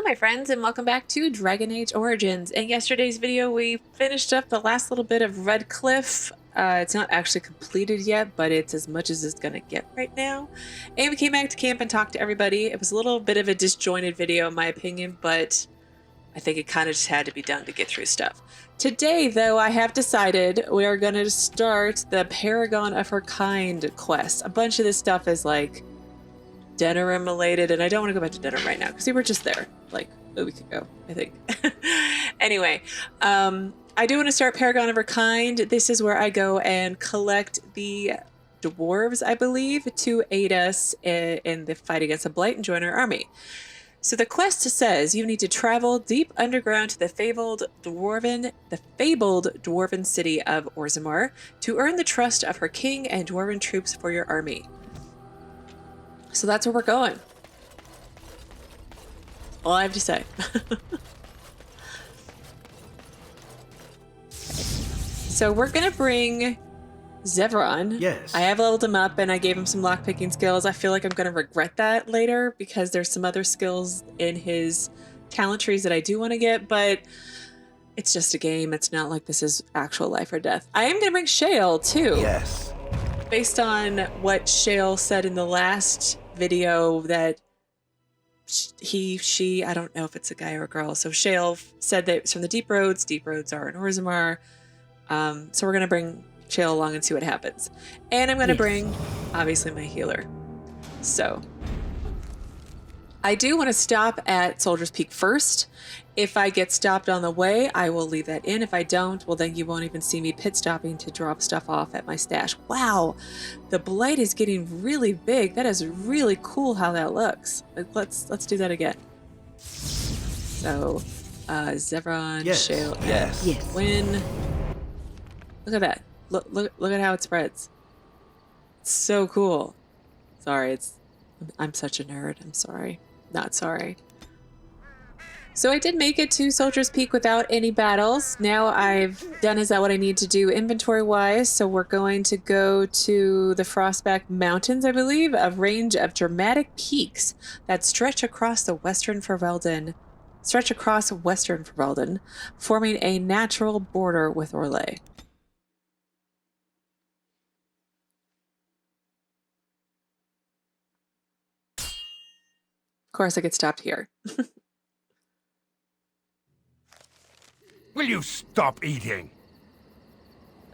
my friends, and welcome back to Dragon Age Origins. In yesterday's video, we finished up the last little bit of Red Cliff. It's not actually completed yet, but it's as much as it's gonna get right now. And we came back to camp and talked to everybody. It was a little bit of a disjointed video, in my opinion, but I think it kind of just had to be done to get through stuff. Today, though, I have decided we are going to start the Paragon of Her Kind quest. A bunch of this stuff is like Denerim related, and I don't want to go back to Denerim right now because we were just there like a week ago, I think. Anyway, I do want to start Paragon of Her Kind. This is where I go and collect the dwarves, I believe, to aid us in the fight against the Blight and join our army. So the quest says you need to travel deep underground to the fabled dwarven city of Orzammar to earn the trust of her king and dwarven troops for your army. So that's where we're going. All I have to say. So we're gonna bring Zevran. Yes. I have leveled him up and I gave him some lockpicking skills. I feel like I'm going to regret that later because there's some other skills in his talent trees that I do want to get, but it's just a game. It's not like this is actual life or death. I am going to bring Shale too. Yes. Based on what Shale said in the last video that she, I don't know if it's a guy or a girl. So Shale said that it's from the Deep Roads. Deep Roads are in Orzammar. So we're going to bring Shale along and see what happens. And I'm going to bring, obviously, my healer. So, I do want to stop at Soldier's Peak first. If I get stopped on the way, I will leave that in. If I don't, well, then you won't even see me pit stopping to drop stuff off at my stash. Wow, the Blight is getting really big. That is really cool how that looks. Let's do that again. So, Zevran, Yes. Shale, Yes. Win. Look at that. Look at how it spreads. It's so cool. Sorry, I'm such a nerd. I'm sorry. Not sorry. So I did make it to Soldier's Peak without any battles. Now I've done what I need to do inventory-wise. So we're going to go to the Frostback Mountains, I believe, a range of dramatic peaks that stretch across western Ferelden, forming a natural border with Orlais. Of course, I get stopped here. Will you stop eating?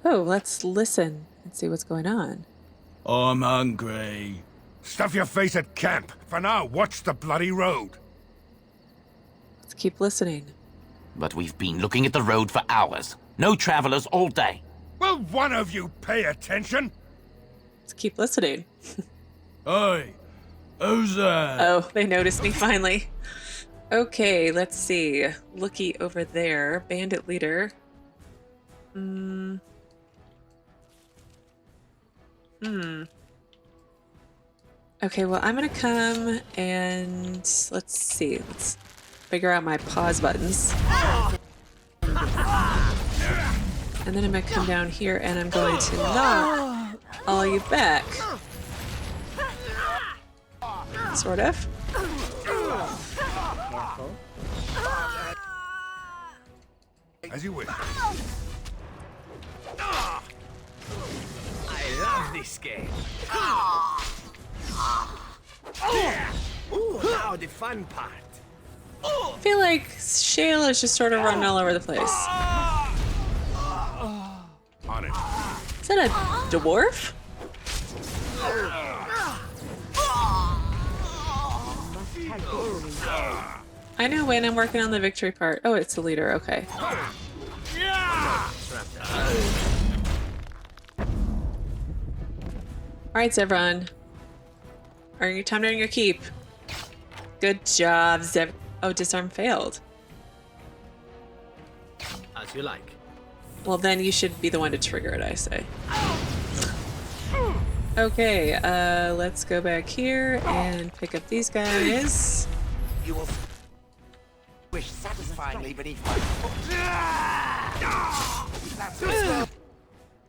Oh, let's listen and see what's going on. I'm hungry. Stuff your face at camp. For now, watch the bloody road. Let's keep listening. But we've been looking at the road for hours. No travelers all day. Will one of you pay attention? Let's keep listening. Hey, who's that? Oh, they noticed me finally. Okay, let's see. Looky over there. Bandit leader. Okay, well, I'm gonna come and let's see. Let's figure out my pause buttons. And then I'm gonna come down here and I'm going to knock all you back. Sort of. As you wish. I love this game. Ooh, now the fun part. I feel like Shale is just sort of running all over the place. On it. Is that a dwarf? I know when I'm working on the victory part. Oh, it's the leader. Okay. Alright, Zevran. Time to earn your keep. Good job, Zev. Oh, disarm failed. As you like. Well, then you should be the one to trigger it, I say. Okay, let's go back here and pick up these guys. You will wish satisfyingly beneath my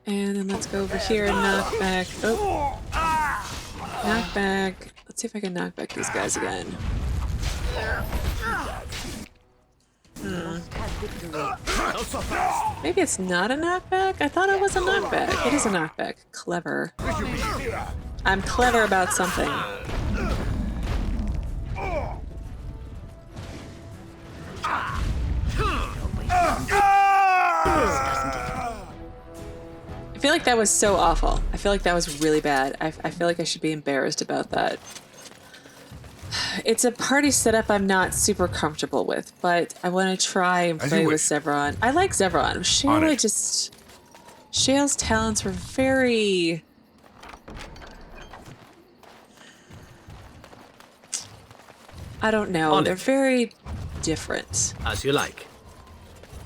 And then let's go over here and knock back. Oh. Knock back. Let's see if I can knock back these guys again. Maybe it's not a knockback? I thought it was a knockback. It is a knockback. Clever. I'm clever about something. I feel like that was so awful. I feel like that was really bad. I feel like I should be embarrassed about that. It's a party setup I'm not super comfortable with, but I want to try and play with Zevron. I like Zevron. Shale's talents were very... I don't know. They're very different. As you like.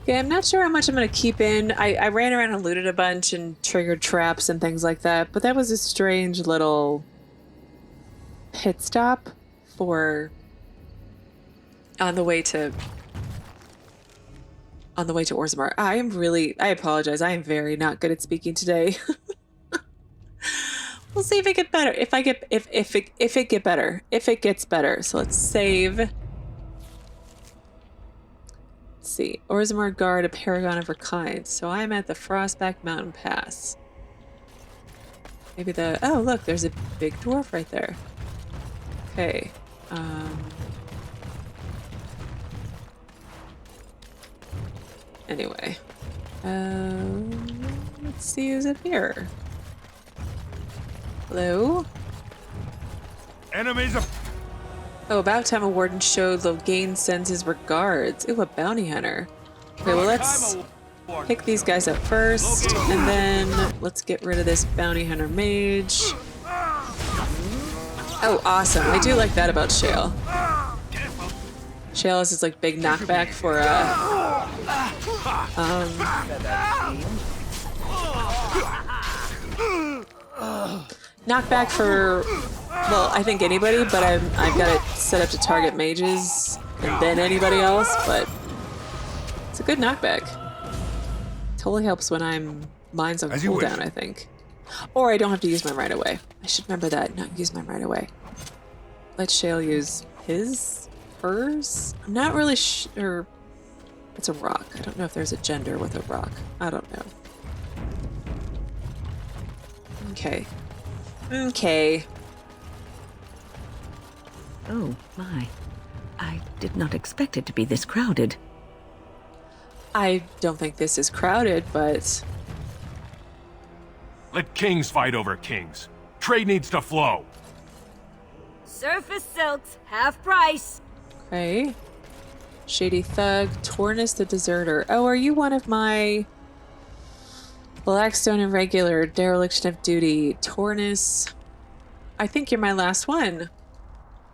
Yeah, I'm not sure how much I'm going to keep in. I ran around and looted a bunch and triggered traps and things like that, but that was a strange little pit stop for on the way to Orzammar. I apologize. I am very not good at speaking today. We'll see if it gets better. If it gets better. So let's save. Let's see. Orzammar guard, a paragon of her kind. So I'm at the Frostback mountain pass. Maybe oh look, there's a big dwarf right there. Okay. Anyway. Let's see who's up here. Hello? Enemies of... Oh, about time a warden showed Logain sends his regards. Ooh, a bounty hunter. Okay, well let's pick these guys up first, and then let's get rid of this bounty hunter mage. Oh, awesome. I do like that about Shale. Shale is his like big knockback for knockback for, well, I think anybody, but I've got it set up to target mages and then anybody else, but it's a good knockback. Totally helps when mine's on cooldown, I think. Or I don't have to use mine right away. I should remember that, not use mine right away. Let Shale use hers? I'm not really sure. It's a rock. I don't know if there's a gender with a rock. I don't know. Okay. Okay. Oh, my. I did not expect it to be this crowded. I don't think this is crowded, but... Let kings fight over kings. Trade needs to flow. Surface silks, half price. Okay. Shady Thug, Tornus the Deserter. Oh, are you one of my... Blackstone Irregular, Dereliction of Duty, Tornus? I think you're my last one.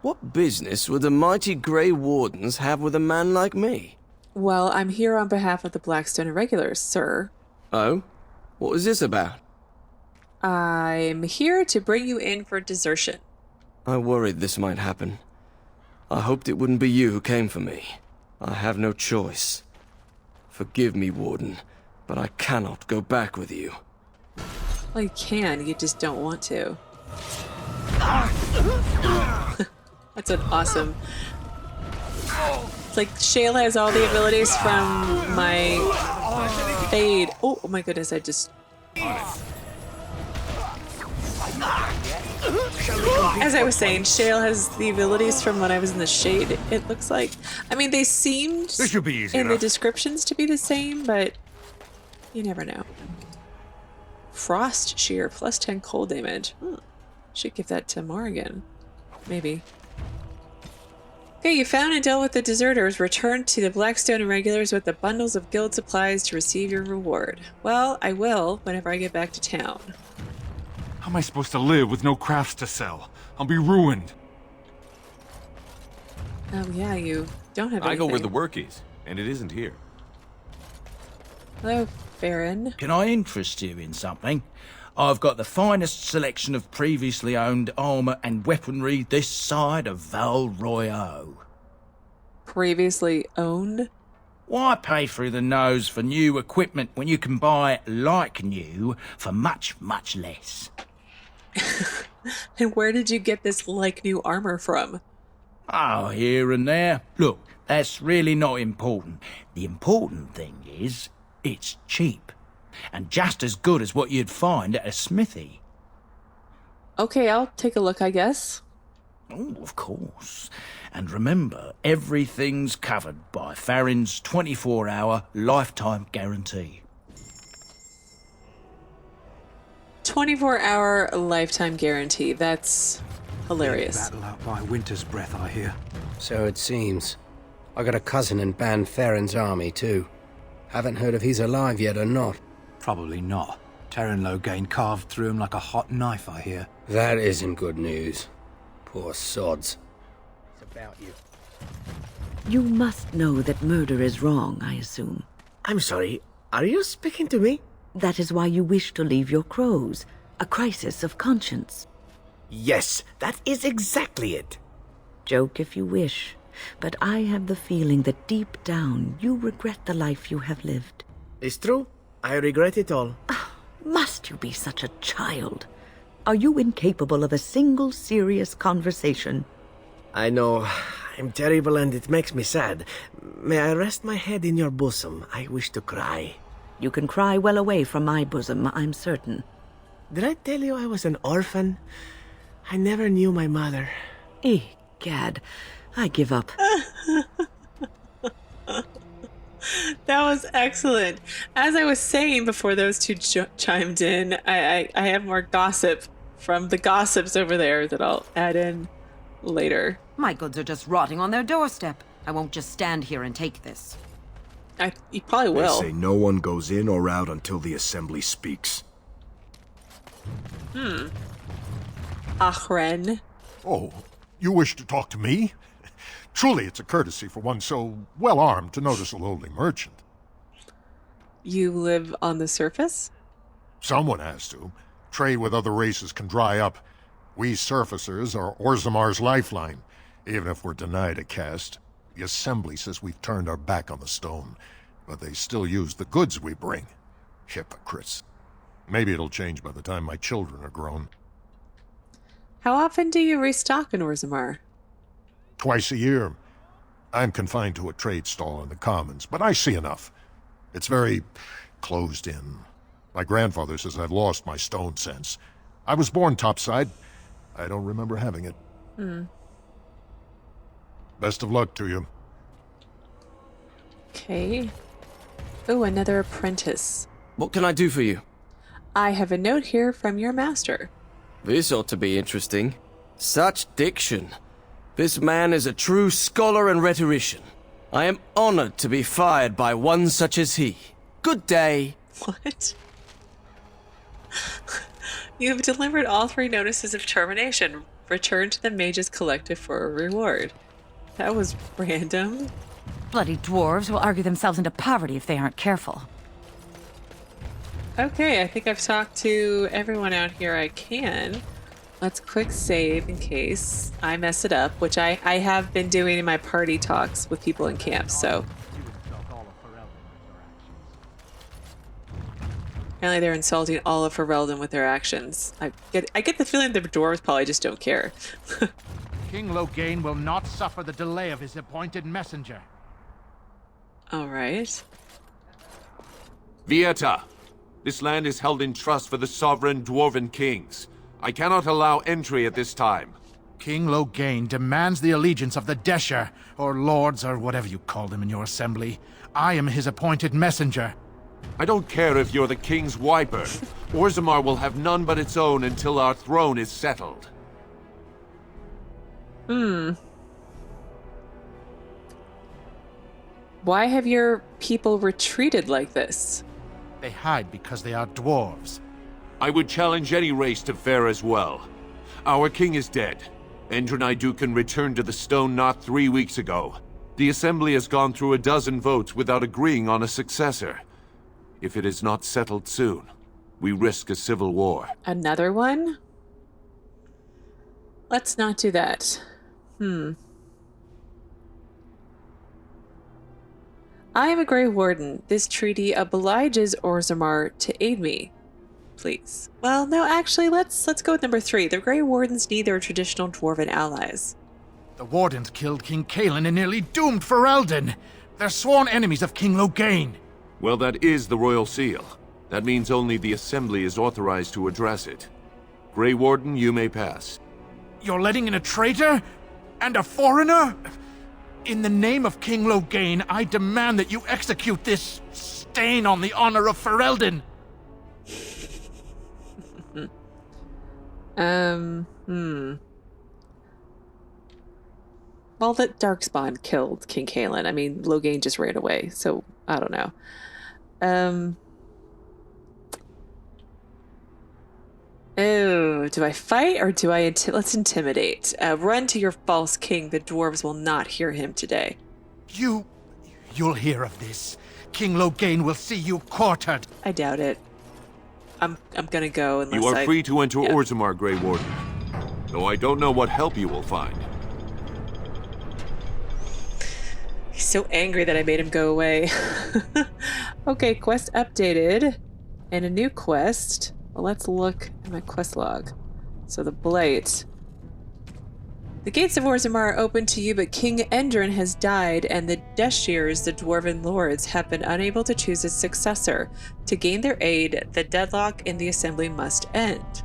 What business would the mighty Grey Wardens have with a man like me? Well, I'm here on behalf of the Blackstone Irregulars, sir. Oh? What was this about? I'm here to bring you in for desertion. I worried this might happen. I hoped it wouldn't be you who came for me. I have no choice. Forgive me, Warden, but I cannot go back with you. Well, you can, you just don't want to. That's an awesome... It's like Shale has all the abilities from my Fade. Oh my goodness, I just... As I was saying, Shale has the abilities from when I was in the Shade, it looks like. I mean, they seemed This should be easy in the enough. descriptions to be the same, but you never know. Frost Shear, plus 10 cold damage. Should give that to Morrigan. Maybe. Okay, you found and dealt with the deserters. Return to the Blackstone Irregulars with the bundles of guild supplies to receive your reward. Well, I will whenever I get back to town. How am I supposed to live with no crafts to sell? I'll be ruined. Oh yeah, you don't have anything. I go where the work is, and it isn't here. Hello, Baron. Can I interest you in something? I've got the finest selection of previously owned armour and weaponry this side of Val Royale. Previously owned? Why pay through the nose for new equipment when you can buy like new for much, much less? And where did you get this like new armor from? Oh, here and there. Look, that's really not important. The important thing is, it's cheap. And just as good as what you'd find at a smithy. Okay, I'll take a look, I guess. Oh, of course. And remember, everything's covered by Farron's 24-hour lifetime guarantee. 24-hour lifetime guarantee. That's hilarious. Battle out by Winter's Breath, I hear. So it seems. I got a cousin in Ban Farron's army, too. Haven't heard if he's alive yet or not. Probably not. Terran Logain carved through him like a hot knife, I hear. That isn't good news. Poor sods. It's about you. You must know that murder is wrong, I assume. I'm sorry, are you speaking to me? That is why you wish to leave your crows. A crisis of conscience. Yes, that is exactly it. Joke if you wish, but I have the feeling that deep down you regret the life you have lived. It's true. I regret it all. Must you be such a child? Are you incapable of a single serious conversation? I know. I'm terrible and it makes me sad. May I rest my head in your bosom? I wish to cry. You can cry well away from my bosom, I'm certain. Did I tell you I was an orphan? I never knew my mother. Egad, I give up. That was excellent. As I was saying before those two chimed in, I have more gossip from the gossips over there that I'll add in later. My goods are just rotting on their doorstep. I won't just stand here and take this. You probably will. They say no one goes in or out until the assembly speaks. Achren. Oh, you wish to talk to me? Truly, it's a courtesy for one so well-armed to notice a lowly merchant. You live on the surface? Someone has to. Trade with other races can dry up. We surfacers are Orzammar's lifeline. Even if we're denied a caste, the Assembly says we've turned our back on the stone, but they still use the goods we bring. Hypocrites. Maybe it'll change by the time my children are grown. How often do you restock in Orzammar? Twice a year. I'm confined to a trade stall in the Commons, but I see enough. It's very closed in. My grandfather says I've lost my stone sense. I was born topside. I don't remember having it. Best of luck to you. Okay. Oh, another apprentice. What can I do for you? I have a note here from your master. This ought to be interesting. Such diction. This man is a true scholar and rhetorician. I am honored to be fired by one such as he. Good day. What? You have delivered all 3 notices of termination. Return to the Mages Collective for a reward. That was random. Bloody dwarves will argue themselves into poverty if they aren't careful. Okay, I think I've talked to everyone out here I can. Let's quick save in case I mess it up, which I have been doing in my party talks with people in camp, so. Apparently they're insulting all of Ferelden with their actions. I get the feeling the dwarves probably just don't care. King Logain will not suffer the delay of his appointed messenger. Alright. Vieta, this land is held in trust for the sovereign dwarven kings. I cannot allow entry at this time. King Logain demands the allegiance of the Desher, or lords, or whatever you call them in your assembly. I am his appointed messenger. I don't care if you're the king's wiper. Orzammar will have none but its own until our throne is settled. Why have your people retreated like this? They hide because they are dwarves. I would challenge any race to fare as well. Our king is dead. Endrunai Dukan returned to the Stone not 3 weeks ago. The Assembly has gone through a dozen votes without agreeing on a successor. If it is not settled soon, we risk a civil war. Another one? Let's not do that. I am a Grey Warden. This treaty obliges Orzammar to aid me. Please. Well, no, actually, let's go with number 3. The Grey Wardens need their traditional dwarven allies. The Wardens killed King Cailan and nearly doomed Ferelden. They're sworn enemies of King Loghain. Well, that is the Royal Seal. That means only the Assembly is authorized to address it. Grey Warden, you may pass. You're letting in a traitor? And a foreigner? In the name of King Loghain, I demand that you execute this stain on the honor of Ferelden. Well, that Darkspawn killed King Cailan. I mean, Loghain just ran away, so I don't know. Oh, do I fight or do I let's intimidate? Run to your false king. The dwarves will not hear him today. You'll hear of this. King Loghain will see you quartered. I doubt it. I'm gonna go unless You are free to enter Orzammar, Grey Warden. Though I don't know what help you will find. He's so angry that I made him go away. Okay, quest updated. And a new quest. Well, let's look at my quest log. So the Blight. The gates of Orzammar are open to you, but King Endrin has died, and the Deshirs, the Dwarven lords, have been unable to choose a successor. To gain their aid, the deadlock in the Assembly must end.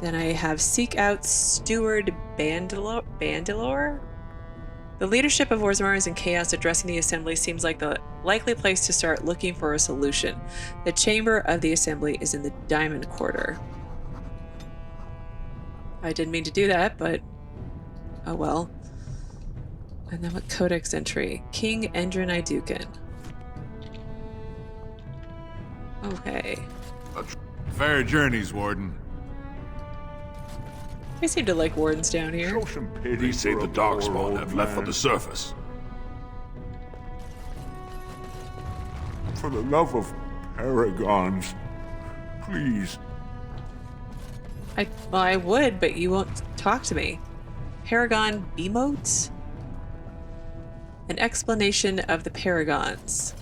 Then I have Seek Out Steward Bandalore? The leadership of Orzammar is in chaos. Addressing the Assembly seems like the likely place to start looking for a solution. The chamber of the Assembly is in the Diamond Quarter. I didn't mean to do that, but oh well. And then what codex entry? King Endrin Iduken. Okay. Fair journeys, Warden. I seem to like wardens down here. They say the Darkspawn have left for the surface. For the love of paragons, please. I would, but you won't talk to me. Paragon emotes? An explanation of the paragons.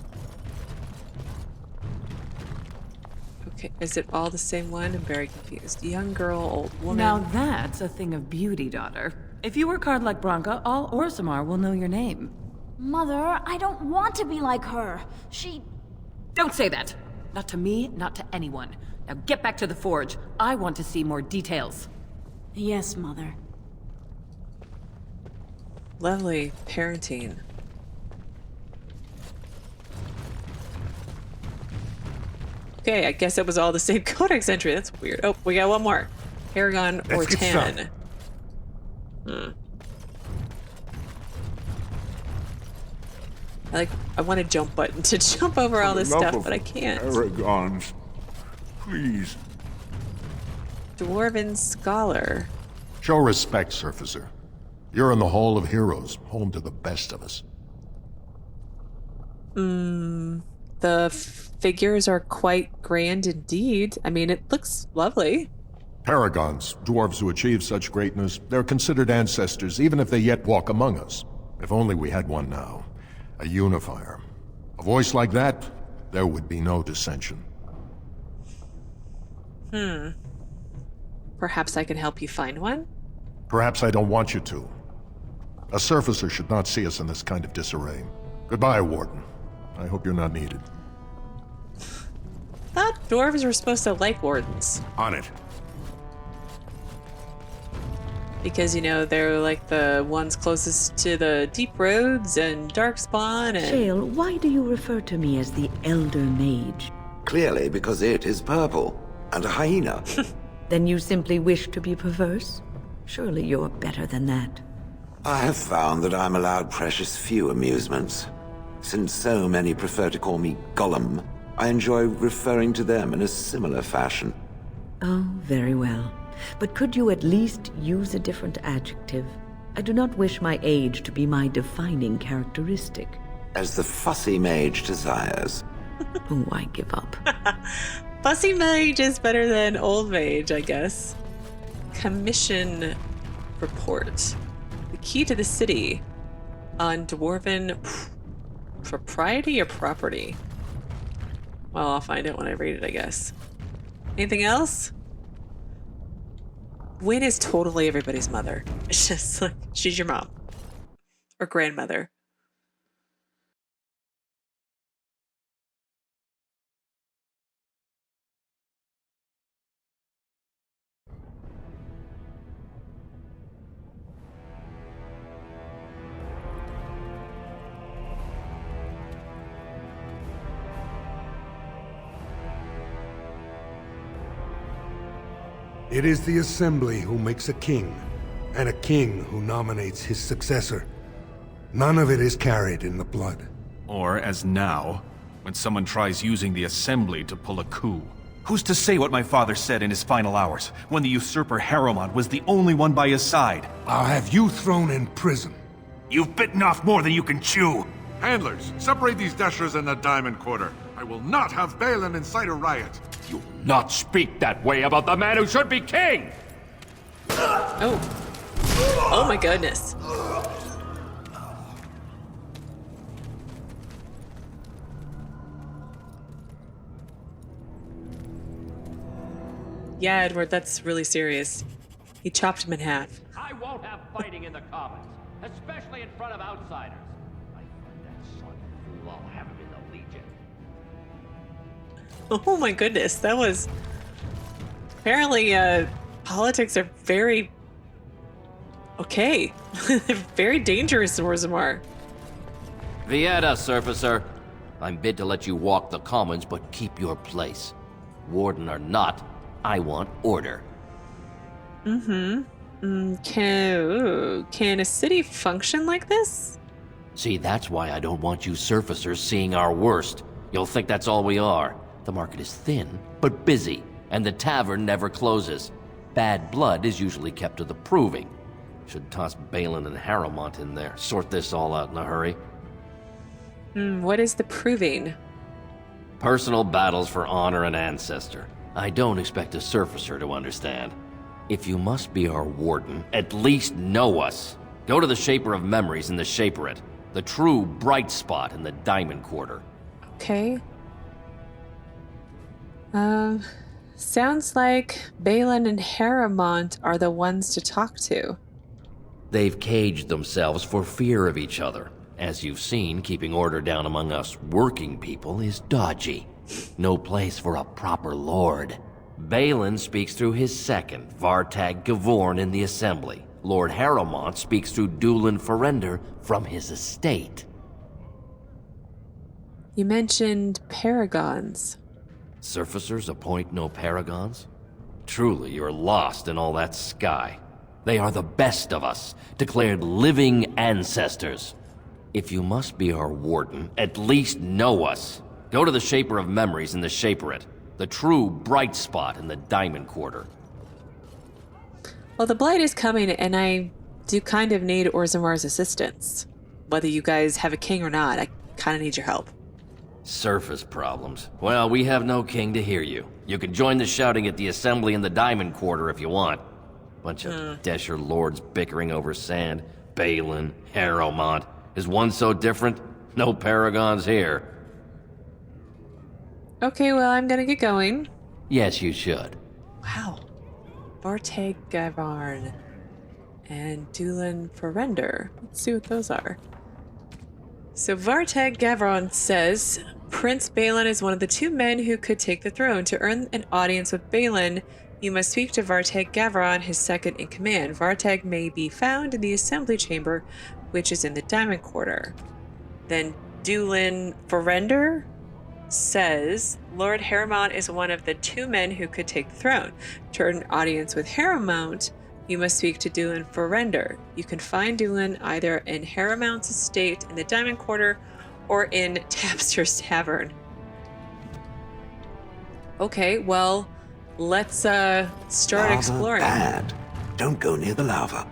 Okay, is it all the same one? I'm very confused. Young girl, old woman. Now that's a thing of beauty, daughter. If you work hard like Branka, all Orzammar will know your name. Mother, I don't want to be like her. Don't say that! Not to me, not to anyone. Now get back to the forge. I want to see more details. Yes, Mother. Lovely parenting. Okay, I guess it was all the same codex entry. That's weird. Oh, we got one more. Paragon or 10. I want a jump button to jump over all this stuff, but I can't. Paragons, please. Dwarven Scholar. Show respect, Surfacer. You're in the Hall of Heroes, home to the best of us. The figures are quite grand indeed. I mean, it looks lovely. Paragons, dwarves who achieve such greatness, they're considered ancestors even if they yet walk among us. If only we had one now. A unifier. A voice like that, there would be no dissension. Perhaps I can help you find one? Perhaps I don't want you to. A surfacer should not see us in this kind of disarray. Goodbye, Warden. I hope you're not needed. Thought dwarves were supposed to like wardens. On it. Because, you know, they're like the ones closest to the deep roads and Darkspawn and... Shale, why do you refer to me as the Elder Mage? Clearly because it is purple, and a hyena. Then you simply wish to be perverse? Surely you're better than that. I have found that I'm allowed precious few amusements. Since so many prefer to call me Gollum, I enjoy referring to them in a similar fashion. Oh, very well. But could you at least use a different adjective? I do not wish my age to be my defining characteristic. As the fussy mage desires. Oh, I give up. Fussy mage is better than old mage, I guess. Commission report. The key to the city on dwarven propriety or property? Well, I'll find it when I read it, I guess. Anything else? Gwen is totally everybody's mother. It's just like, she's your mom. Or grandmother. It is the Assembly who makes a king, and a king who nominates his successor. None of it is carried in the blood. Or, as now, when someone tries using the Assembly to pull a coup. Who's to say what my father said in his final hours, when the usurper Harrowmont was the only one by his side? I'll have you thrown in prison. You've bitten off more than you can chew! Handlers, separate these dashers in the diamond quarter. I will not have Balin incite a riot. You will not speak that way about the man who should be king! Oh. Oh my goodness. Yeah, Edward, that's really serious. He chopped him in half. I won't have fighting in the Commons, especially in front of outsiders. I find that son of a fool, I'll have him in the Legion. Oh my goodness, that was... Apparently, politics are very... Okay. Very dangerous in Orzammar. Vieta, Surfacer. I'm bid to let you walk the Commons, but keep your place. Warden or not, I want order. Can a city function like this? See, that's why I don't want you surfacers seeing our worst. You'll think that's all we are. The market is thin, but busy, and the tavern never closes. Bad blood is usually kept to the proving. Should toss Balin and Harrowmont in there, sort this all out in a hurry. What is the proving? Personal battles for honor and ancestor. I don't expect a surfacer to understand. If you must be our warden, at least know us. Go to the Shaper of Memories in the Shaperate, the true bright spot in the Diamond Quarter. Okay. Sounds like Balin and Harrowmont are the ones to talk to. They've caged themselves for fear of each other. As you've seen, keeping order down among us working people is dodgy. No place for a proper lord. Balin speaks through his second, Vartag Gavorn, in the Assembly. Lord Harrowmont speaks through Dulin Ferender from his estate. You mentioned paragons. Surfacers appoint no paragons? Truly, you're lost in all that sky. They are the best of us, declared living ancestors. If you must be our warden, at least know us. Go to the Shaper of Memories in the Shaperate, the true bright spot in the Diamond Quarter. Well, the Blight is coming, and I do kind of need Orzammar's assistance. Whether you guys have a king or not, I kind of need your help. Surface problems. Well, we have no king to hear you. You can join the shouting at the Assembly in the Diamond Quarter if you want. Bunch of Desher lords bickering over sand. Balin, Harrowmont. Is one so different? No paragons here. Okay, well, I'm gonna get going. Yes, you should. Wow. Vartag Gavorn and Dulin Ferender. Let's see what those are. So Vartag Gavorn says, Prince Balin is one of the two men who could take the throne. To earn an audience with Balin, you must speak to Vartag Gavorn, his second in command. Vartag may be found in the Assembly Chamber, which is in the Diamond Quarter. Then Dulin Ferender says, Lord Harrowmont is one of the two men who could take the throne. To earn an audience with Harrowmont, you must speak to Dulin Ferender. You can find Dulin either in Harrowmont's estate in the Diamond Quarter or in Tapster's Tavern. Okay, well, let's start exploring. Bad. Don't go near the lava.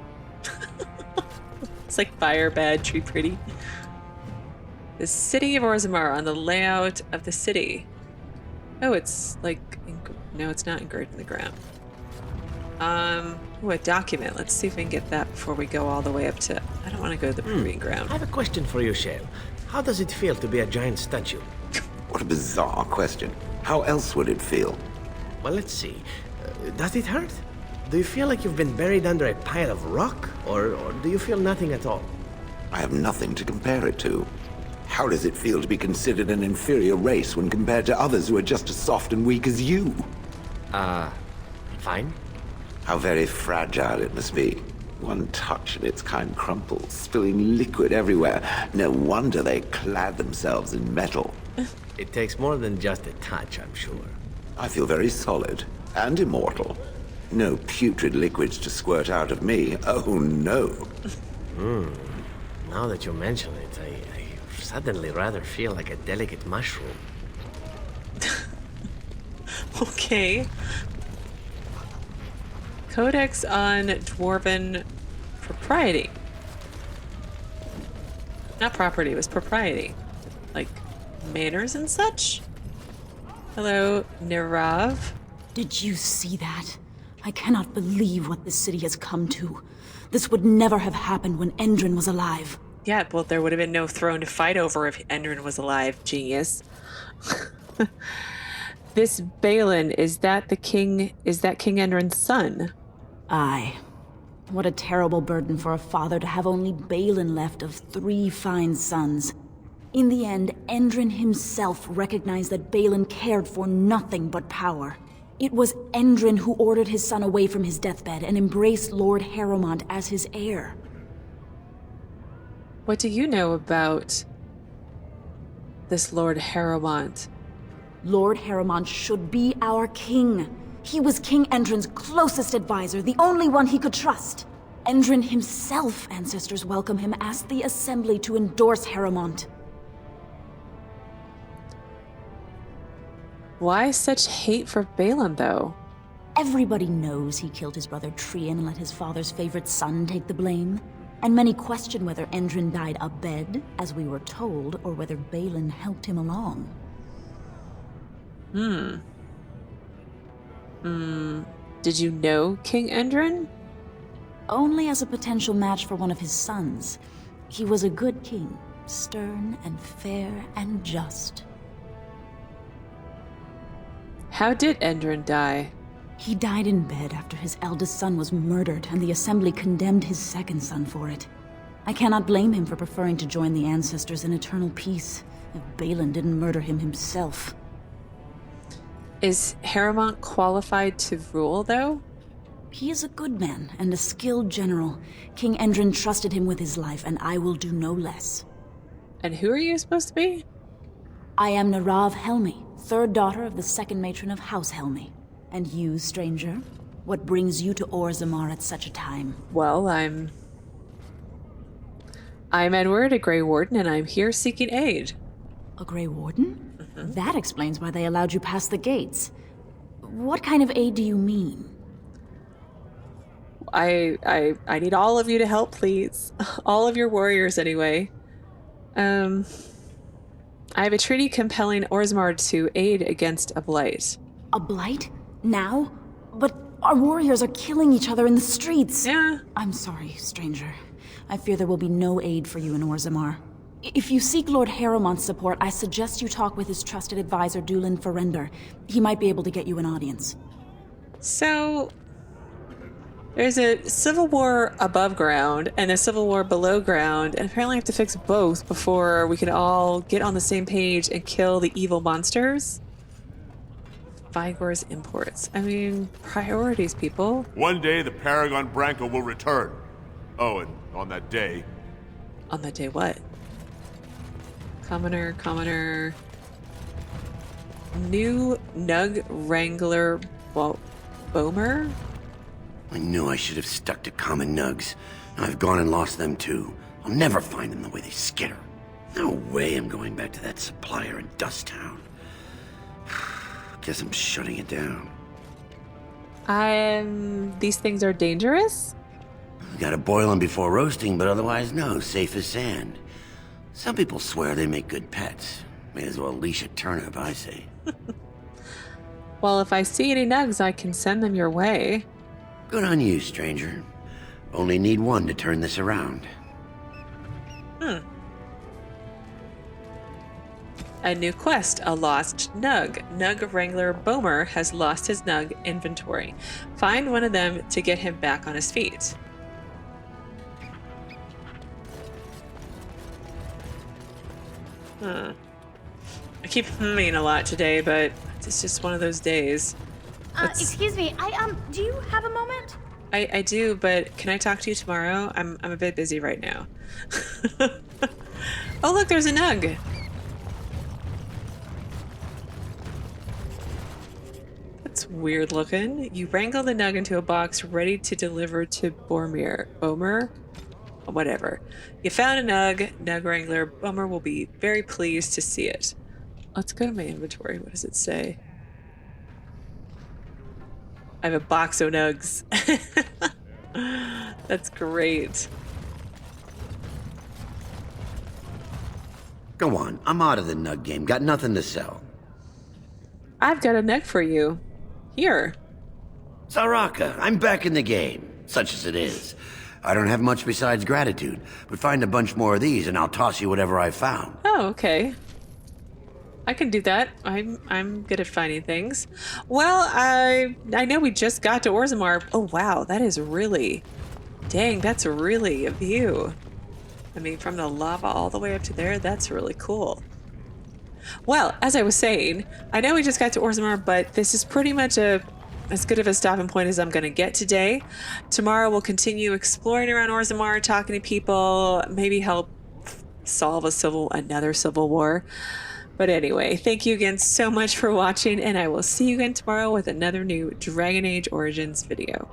It's like fire bad, tree pretty. The city of Orzammar on the layout of the city. Oh, it's like... No, it's not engraved in the ground. Ooh, a document. Let's see if we can get that before we go all the way up to... I don't want to go to the proving ground. I have a question for you, Shale. How does it feel to be a giant statue? What a bizarre question. How else would it feel? Well, let's see. Does it hurt? Do you feel like you've been buried under a pile of rock? Or do you feel nothing at all? I have nothing to compare it to. How does it feel to be considered an inferior race when compared to others who are just as soft and weak as you? Fine. How very fragile it must be. One touch and its kind crumples, spilling liquid everywhere. No wonder they clad themselves in metal. It takes more than just a touch, I'm sure. I feel very solid and immortal. No putrid liquids to squirt out of me. Oh no. Now that you mention it, I suddenly rather feel like a delicate mushroom. Okay. Codex on Dwarven propriety. Not property, it was propriety. Like manners and such? Hello, Nirav. Did you see that? I cannot believe what this city has come to. This would never have happened when Endrin was alive. Yeah, well, there would have been no throne to fight over if Endrin was alive, genius. This Balin, is that King Endrin's son? Aye. What a terrible burden for a father to have only Balin left of 3 fine sons. In the end, Endrin himself recognized that Balin cared for nothing but power. It was Endrin who ordered his son away from his deathbed and embraced Lord Harrowmont as his heir. What do you know about this Lord Harrowmont? Lord Harrowmont should be our king. He was King Endrin's closest advisor, the only one he could trust. Endrin himself, ancestors welcome him, asked the Assembly to endorse Harrowmont. Why such hate for Balin, though? Everybody knows he killed his brother Trian and let his father's favorite son take the blame. And many question whether Endrin died abed, as we were told, or whether Balin helped him along. Did you know King Endrin? Only as a potential match for one of his sons. He was a good king, stern and fair and just. How did Endrin die? He died in bed after his eldest son was murdered, and the Assembly condemned his second son for it. I cannot blame him for preferring to join the ancestors in eternal peace, if Balin didn't murder him himself. Is Harrowmont qualified to rule, though? He is a good man and a skilled general. King Endrin trusted him with his life, and I will do no less. And who are you supposed to be? I am Nirav Helmi, 3rd daughter of the 2nd matron of House Helmi. And you, stranger? What brings you to Orzammar at such a time? Well, I'm Edward, a Grey Warden, and I'm here seeking aid. A Grey Warden? That explains why they allowed you past the gates. What kind of aid do you mean? I need all of you to help, please. All of your warriors, anyway. I have a treaty compelling Orzammar to aid against a blight. A blight? Now? But our warriors are killing each other in the streets. Yeah. I'm sorry, stranger. I fear there will be no aid for you in Orzammar. If you seek Lord Harrowmont's support, I suggest you talk with his trusted advisor, Dulin Ferrender. He might be able to get you an audience. So, there's a civil war above ground and a civil war below ground, and apparently I have to fix both before we can all get on the same page and kill the evil monsters. Vigor's imports. I mean, priorities, people. One day the Paragon Branco will return. Oh, and on that day... On that day what? Commoner. New Nug Wrangler Bomer? I knew I should have stuck to common nugs. I've gone and lost them too. I'll never find them the way they skitter. No way I'm going back to that supplier in Dust Town. Guess I'm shutting it down. These things are dangerous? Gotta boil them before roasting, but otherwise no, safe as sand. Some people swear they make good pets. May as well leash a turnip, I say. Well, if I see any nugs, I can send them your way. Good on you, stranger. Only need one to turn this around. A new quest, a lost Nug. Nug Wrangler Bomer has lost his Nug inventory. Find one of them to get him back on his feet. I keep humming a lot today, but it's just one of those days. Excuse me, do you have a moment? I do, but can I talk to you tomorrow? I'm a bit busy right now. Oh, look, there's a Nug. That's weird looking. You wrangle the Nug into a box ready to deliver to Bomer? Whatever. You found a Nug. Nug Wrangler. Bomer will be very pleased to see it. Let's go to my inventory. What does it say? I have a box of Nugs. That's great. Go on, I'm out of the nug game. Got nothing to sell. I've got a Nug for you. Here. Saraka, I'm back in the game, such as it is. I don't have much besides gratitude, but find a bunch more of these and I'll toss you whatever I found. Oh, okay. I can do that. I'm good at finding things. Well, I know we just got to Orzammar. Oh wow, that is really, dang, that's really a view. I mean, from the lava all the way up to there, that's really cool. Well, as I was saying, I know we just got to Orzammar, but this is pretty much as good of a stopping point as I'm going to get today. Tomorrow we'll continue exploring around Orzammar, talking to people, maybe help solve another civil war. But anyway, thank you again so much for watching, and I will see you again tomorrow with another new Dragon Age Origins video.